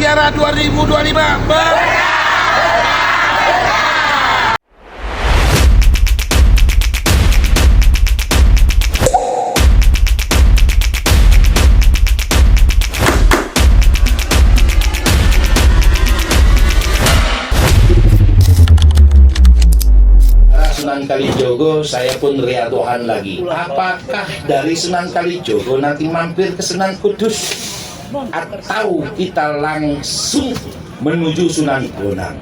Ziarah 2025 Sunan Kalijogo, saya pun riadohan lagi. Apakah dari Sunan Kalijogo nanti mampir ke Sunan Kudus, atau kita langsung menuju Sunan Bonang?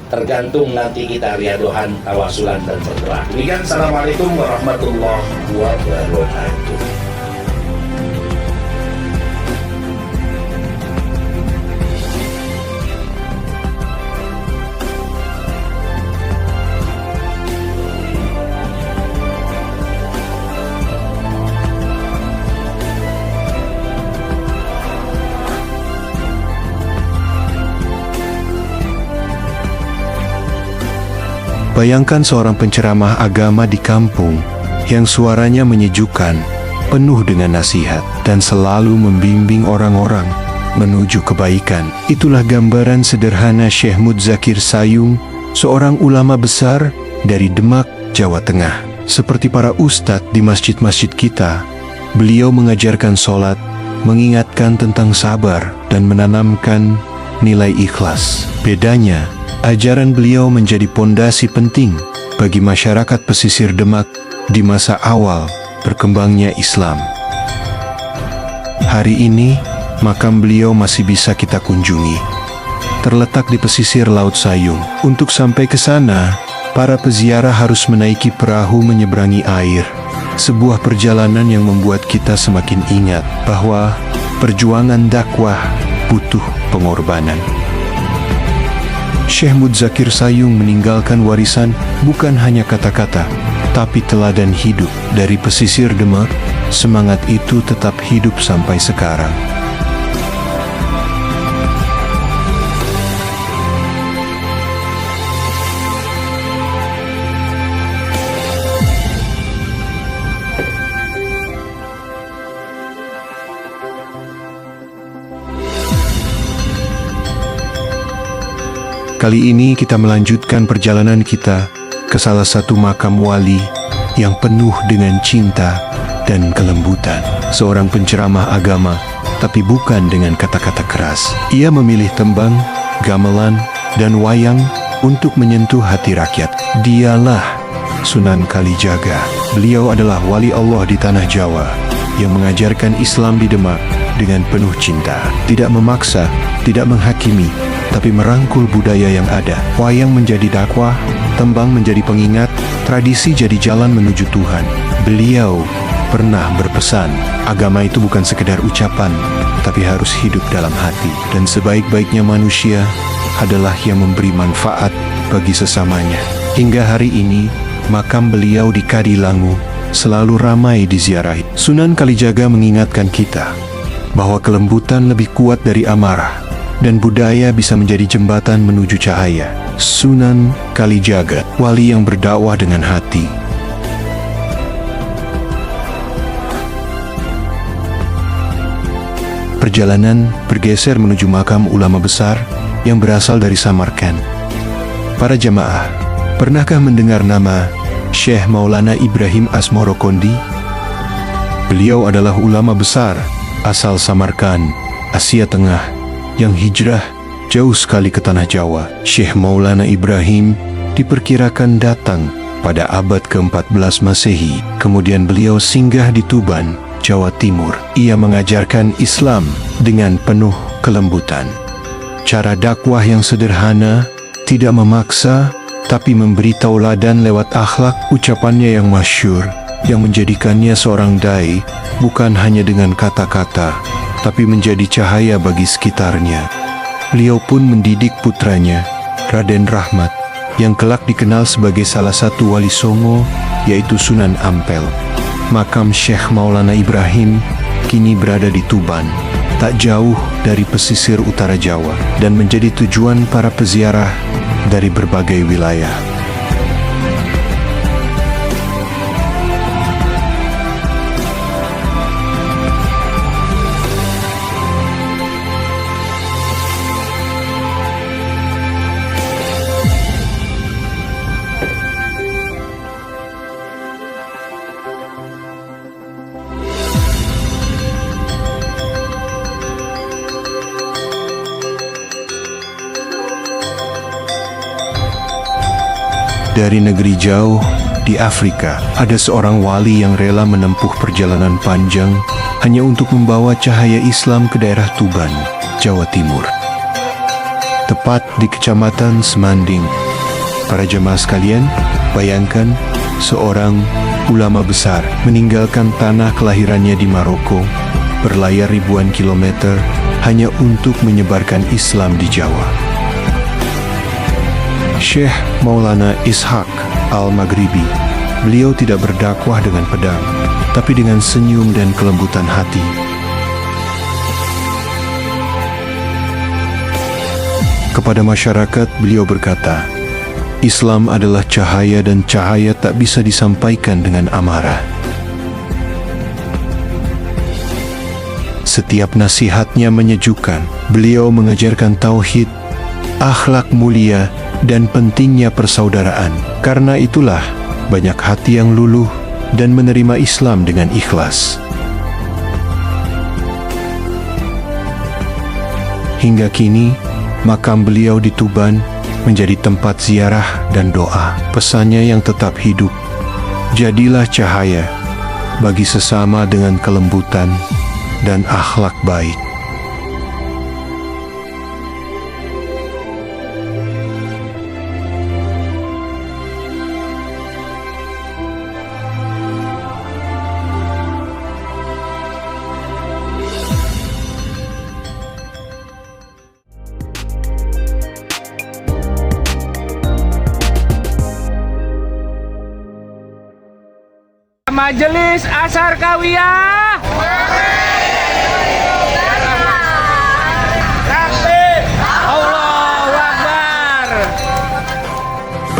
Tergantung nanti kita riadohan, tawasulan dan berdoa. Demikian, assalamualaikum warahmatullahi wabarakatuh. Bayangkan seorang penceramah agama di kampung yang suaranya menyejukkan, penuh dengan nasihat, dan selalu membimbing orang-orang menuju kebaikan. Itulah gambaran sederhana Syekh Mudzakir Sayung, seorang ulama besar dari Demak, Jawa Tengah. Seperti para ustadz di masjid-masjid kita, beliau mengajarkan sholat, mengingatkan tentang sabar, dan menanamkan nilai ikhlas. Bedanya, ajaran beliau menjadi pondasi penting bagi masyarakat pesisir Demak di masa awal berkembangnya Islam. Hari ini, makam beliau masih bisa kita kunjungi. Terletak di pesisir Laut Sayung. Untuk sampai ke sana, para peziarah harus menaiki perahu menyeberangi air. Sebuah perjalanan yang membuat kita semakin ingat bahwa perjuangan dakwah butuh pengorbanan. Syekh Mudzakir Sayung meninggalkan warisan bukan hanya kata-kata, tapi teladan hidup. Dari pesisir Demak, semangat itu tetap hidup sampai sekarang. Kali ini kita melanjutkan perjalanan kita ke salah satu makam wali yang penuh dengan cinta dan kelembutan. Seorang penceramah agama, tapi bukan dengan kata-kata keras. Ia memilih tembang, gamelan, dan wayang untuk menyentuh hati rakyat. Dialah Sunan Kalijaga. Beliau adalah wali Allah di tanah Jawa yang mengajarkan Islam di Demak dengan penuh cinta. Tidak memaksa, tidak menghakimi, tapi merangkul budaya yang ada. Wayang menjadi dakwah, tembang menjadi pengingat, tradisi jadi jalan menuju Tuhan. Beliau pernah berpesan, agama itu bukan sekedar ucapan, tapi harus hidup dalam hati. Dan sebaik-baiknya manusia adalah yang memberi manfaat bagi sesamanya. Hingga hari ini, makam beliau di Kadilangu selalu ramai diziarahi. Sunan Kalijaga mengingatkan kita bahwa kelembutan lebih kuat dari amarah, dan budaya bisa menjadi jembatan menuju cahaya. Sunan Kalijaga, wali yang berdakwah dengan hati. Perjalanan bergeser menuju makam ulama besar yang berasal dari Samarkand. Para jamaah, pernahkah mendengar nama Syekh Maulana Ibrahim Asmorokondi? Beliau adalah ulama besar asal Samarkand, Asia Tengah, yang hijrah jauh sekali ke tanah Jawa. Syekh Maulana Ibrahim diperkirakan datang pada abad ke-14 Masehi. Kemudian beliau singgah di Tuban, Jawa Timur. Ia mengajarkan Islam dengan penuh kelembutan. Cara dakwah yang sederhana, tidak memaksa, tapi memberi tauladan lewat akhlak. Ucapannya yang masyhur, yang menjadikannya seorang dai, bukan hanya dengan kata-kata, tapi menjadi cahaya bagi sekitarnya. Beliau pun mendidik putranya, Raden Rahmat, yang kelak dikenal sebagai salah satu wali Songo, yaitu Sunan Ampel. Makam Syekh Maulana Ibrahim kini berada di Tuban, tak jauh dari pesisir utara Jawa, dan menjadi tujuan para peziarah dari berbagai wilayah. Dari negeri jauh di Afrika, ada seorang wali yang rela menempuh perjalanan panjang hanya untuk membawa cahaya Islam ke daerah Tuban, Jawa Timur. Tepat di Kecamatan Semanding. Para jemaah sekalian, bayangkan seorang ulama besar meninggalkan tanah kelahirannya di Maroko, berlayar ribuan kilometer hanya untuk menyebarkan Islam di Jawa. Syekh Maulana Ishaq Al-Maghribi, beliau tidak berdakwah dengan pedang, tapi dengan senyum dan kelembutan hati. Kepada masyarakat, beliau berkata, Islam adalah cahaya dan cahaya tak bisa disampaikan dengan amarah. Setiap nasihatnya menyejukkan. Beliau mengajarkan tauhid, akhlak mulia, dan pentingnya persaudaraan. Karena itulah banyak hati yang luluh dan menerima Islam dengan ikhlas. Hingga kini, makam beliau di Tuban menjadi tempat ziarah dan doa. Pesannya yang tetap hidup, jadilah cahaya bagi sesama dengan kelembutan dan akhlak baik. Majelis Ashar Kawiyah. Takbir. Allahu Akbar.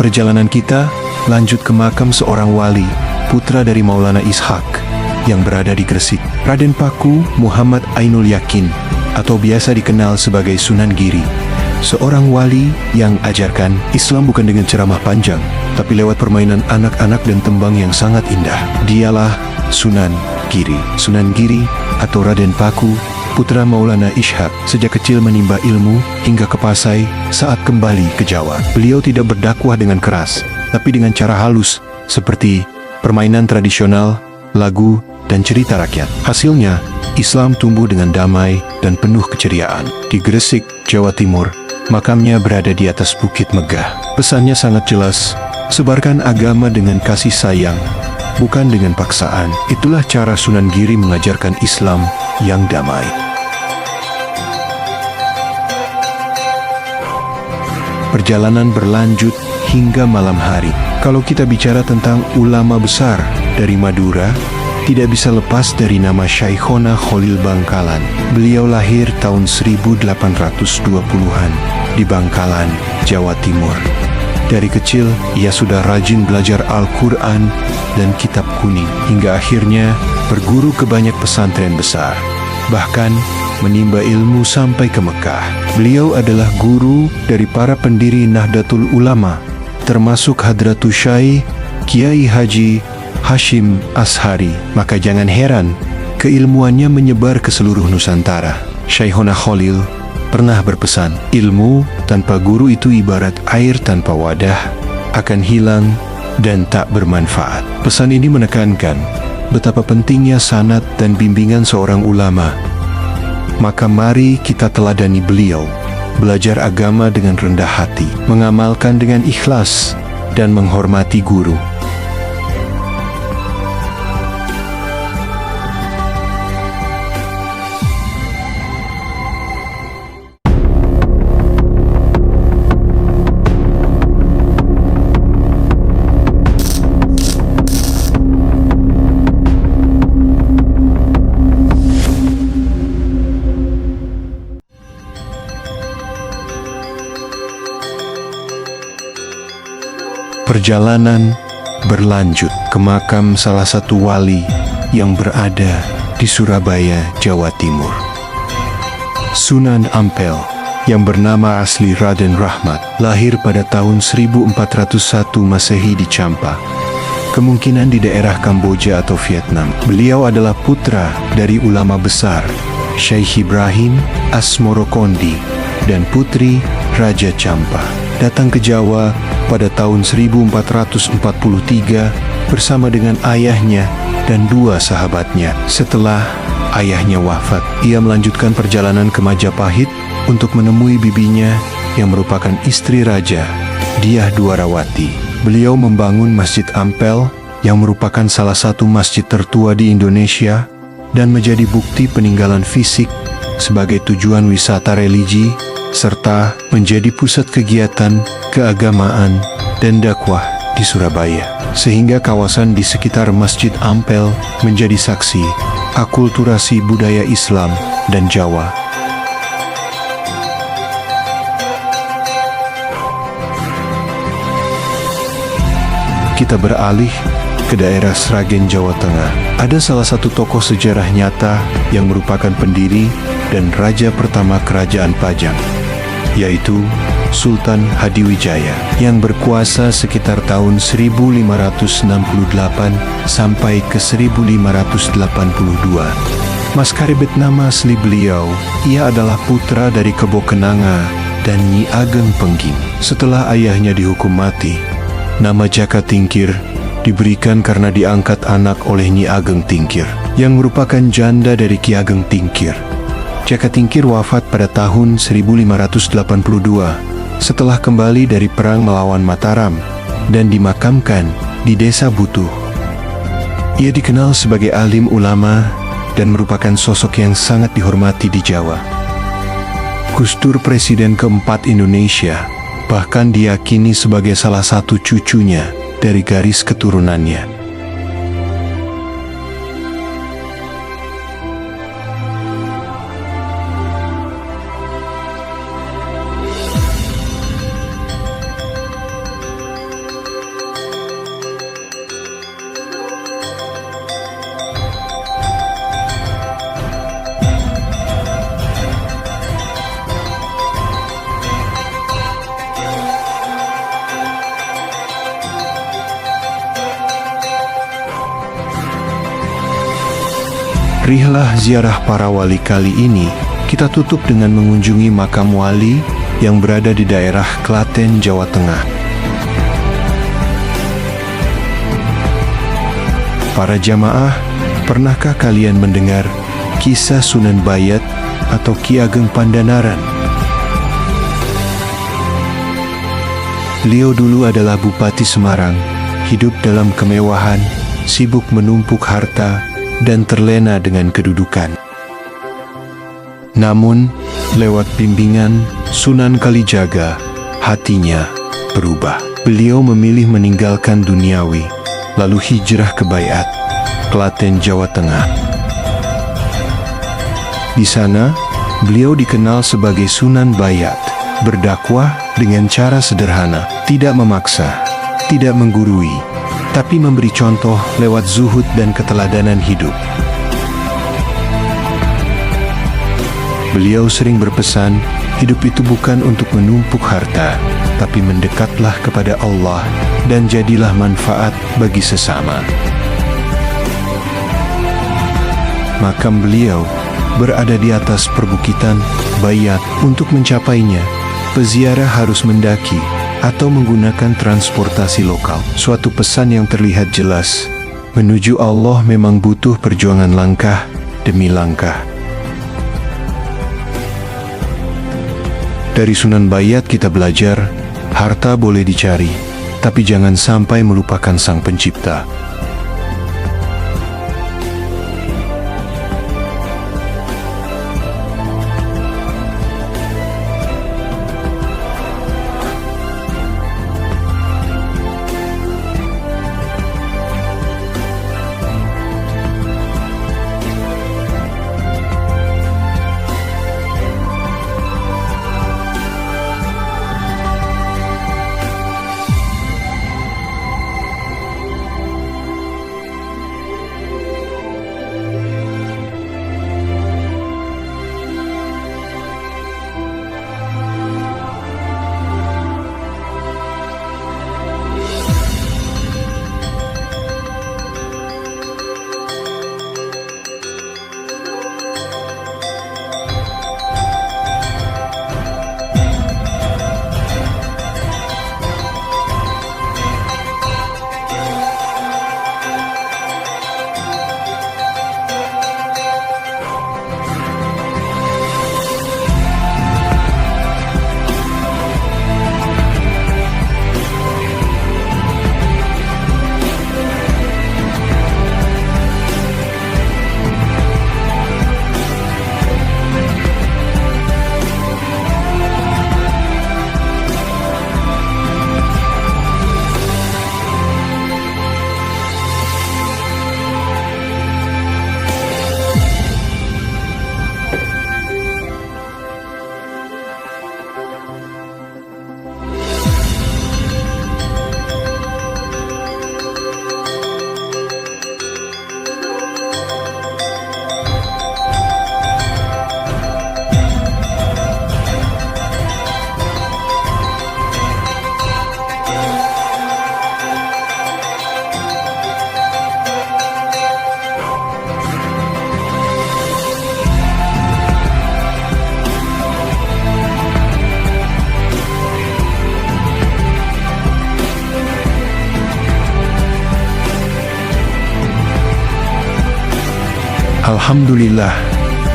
Perjalanan kita lanjut ke makam seorang wali, putra dari Maulana Ishaq, yang berada di Gresik, Raden Paku Muhammad Ainul Yakin, atau biasa dikenal sebagai Sunan Giri. Seorang wali yang ajarkan Islam bukan dengan ceramah panjang, tapi lewat permainan anak-anak dan tembang yang sangat indah. Dialah Sunan Giri. Sunan Giri atau Raden Paku, putra Maulana Ishaq, sejak kecil menimba ilmu hingga ke Pasai saat kembali ke Jawa. Beliau tidak berdakwah dengan keras, tapi dengan cara halus, seperti permainan tradisional, lagu, dan cerita rakyat. Hasilnya, Islam tumbuh dengan damai dan penuh keceriaan. Di Gresik, Jawa Timur, makamnya berada di atas Bukit Megah. Pesannya sangat jelas, sebarkan agama dengan kasih sayang, bukan dengan paksaan. Itulah cara Sunan Giri mengajarkan Islam yang damai. Perjalanan berlanjut hingga malam hari. Kalau kita bicara tentang ulama besar dari Madura, tidak bisa lepas dari nama Syekhona Khalil Bangkalan. Beliau lahir tahun 1820-an di Bangkalan, Jawa Timur. Dari kecil, ia sudah rajin belajar Al-Quran dan kitab kuning, hingga akhirnya berguru ke banyak pesantren besar, bahkan menimba ilmu sampai ke Mekah. Beliau adalah guru dari para pendiri Nahdlatul Ulama, termasuk Hadratus Syekh Kiai Haji Hashim Ashari. Maka jangan heran keilmuannya menyebar ke seluruh Nusantara. Syekhona Khalil pernah berpesan, ilmu tanpa guru itu ibarat air tanpa wadah, akan hilang dan tak bermanfaat. Pesan ini menekankan betapa pentingnya sanad dan bimbingan seorang ulama. Maka mari kita teladani beliau, belajar agama dengan rendah hati, mengamalkan dengan ikhlas, dan menghormati guru. Perjalanan berlanjut ke makam salah satu wali yang berada di Surabaya, Jawa Timur. Sunan Ampel, yang bernama asli Raden Rahmat, lahir pada tahun 1401 Masehi di Champa, kemungkinan di daerah Kamboja atau Vietnam. Beliau adalah putra dari ulama besar Syekh Ibrahim Asmorokondi dan putri Raja Champa. datang ke Jawa pada tahun 1443 bersama dengan ayahnya dan 2 sahabatnya. Setelah ayahnya wafat, ia melanjutkan perjalanan ke Majapahit untuk menemui bibinya yang merupakan istri raja, Dyah Dwarawati. Beliau membangun Masjid Ampel yang merupakan salah satu masjid tertua di Indonesia dan menjadi bukti peninggalan fisik sebagai tujuan wisata religi serta menjadi pusat kegiatan keagamaan dan dakwah di Surabaya, sehingga kawasan di sekitar Masjid Ampel menjadi saksi akulturasi budaya Islam dan Jawa. Kita beralih ke daerah Sragen, Jawa Tengah. Ada salah satu tokoh sejarah nyata yang merupakan pendiri dan raja pertama Kerajaan Pajang, yaitu Sultan Hadiwijaya yang berkuasa sekitar tahun 1568 sampai ke 1582. Maskaribet nama asli beliau, ia adalah putra dari Kebo Kenanga dan Nyi Ageng Pengging. Setelah ayahnya dihukum mati, nama Jaka Tingkir diberikan karena diangkat anak oleh Nyi Ageng Tingkir, yang merupakan janda dari Ki Ageng Tingkir. Jaka Tingkir wafat pada tahun 1582 setelah kembali dari perang melawan Mataram dan dimakamkan di Desa Butuh. Ia dikenal sebagai alim ulama dan merupakan sosok yang sangat dihormati di Jawa. Gus Dur, Presiden keempat Indonesia, bahkan diyakini sebagai salah satu cucunya dari garis keturunannya. Rihlah ziarah para wali kali ini kita tutup dengan mengunjungi makam wali yang berada di daerah Klaten, Jawa Tengah. Para jamaah, pernahkah kalian mendengar kisah Sunan Bayat atau Ki Ageng Pandanaran? Beliau dulu adalah Bupati Semarang, hidup dalam kemewahan, sibuk menumpuk harta, dan terlena dengan kedudukan. Namun, lewat bimbingan Sunan Kalijaga, hatinya berubah. Beliau memilih meninggalkan duniawi, lalu hijrah ke Bayat, Klaten, Jawa Tengah. Di sana, beliau dikenal sebagai Sunan Bayat, berdakwah dengan cara sederhana, tidak memaksa, tidak menggurui, tapi memberi contoh lewat zuhud dan keteladanan hidup. Beliau sering berpesan, hidup itu bukan untuk menumpuk harta, tapi mendekatlah kepada Allah dan jadilah manfaat bagi sesama. Makam beliau berada di atas perbukitan Bayat. Untuk mencapainya, peziarah harus mendaki atau menggunakan transportasi lokal. Suatu pesan yang terlihat jelas, menuju Allah memang butuh perjuangan langkah demi langkah. Dari Sunan Bayat kita belajar, harta boleh dicari, tapi jangan sampai melupakan Sang Pencipta. Alhamdulillah,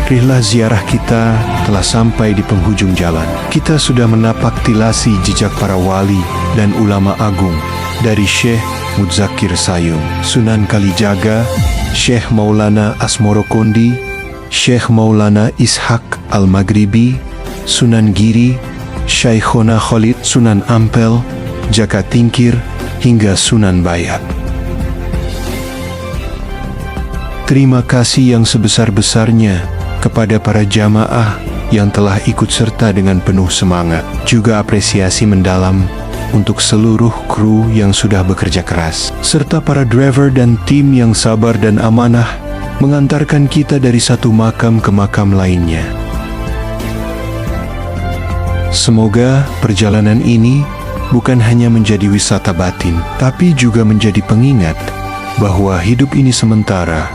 rihlah ziarah kita telah sampai di penghujung jalan. Kita sudah menapak tilasi jejak para wali dan ulama agung, dari Syekh Mudzakir Sayum, Sunan Kalijaga, Syekh Maulana Asmorokondi, Syekh Maulana Ishaq Al-Maghribi, Sunan Giri, Syaikhona Khalid, Sunan Ampel, Jaka Tingkir, hingga Sunan Bayat. Terima kasih yang sebesar-besarnya kepada para jamaah yang telah ikut serta dengan penuh semangat. Juga apresiasi mendalam untuk seluruh kru yang sudah bekerja keras, serta para driver dan tim yang sabar dan amanah mengantarkan kita dari satu makam ke makam lainnya. Semoga perjalanan ini bukan hanya menjadi wisata batin, tapi juga menjadi pengingat bahwa hidup ini sementara,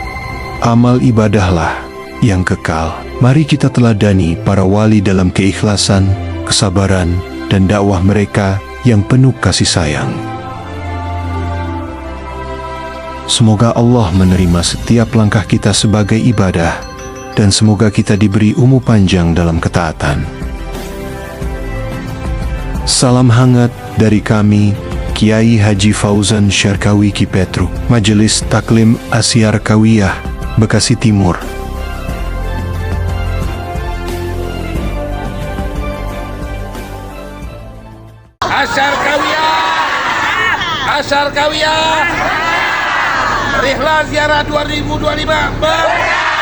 amal ibadahlah yang kekal. Mari kita teladani para wali dalam keikhlasan, kesabaran, dan dakwah mereka yang penuh kasih sayang. Semoga Allah menerima setiap langkah kita sebagai ibadah, dan semoga kita diberi umur panjang dalam ketaatan. Salam hangat dari kami, Kiai Haji Fauzan Syarkawi Kipetruk, Majelis Taklim Asyar Kawiyah, Bekasi Timur. Asyar Kawiyah, Asyar Kawiyah, Rihla Ziarah 2025.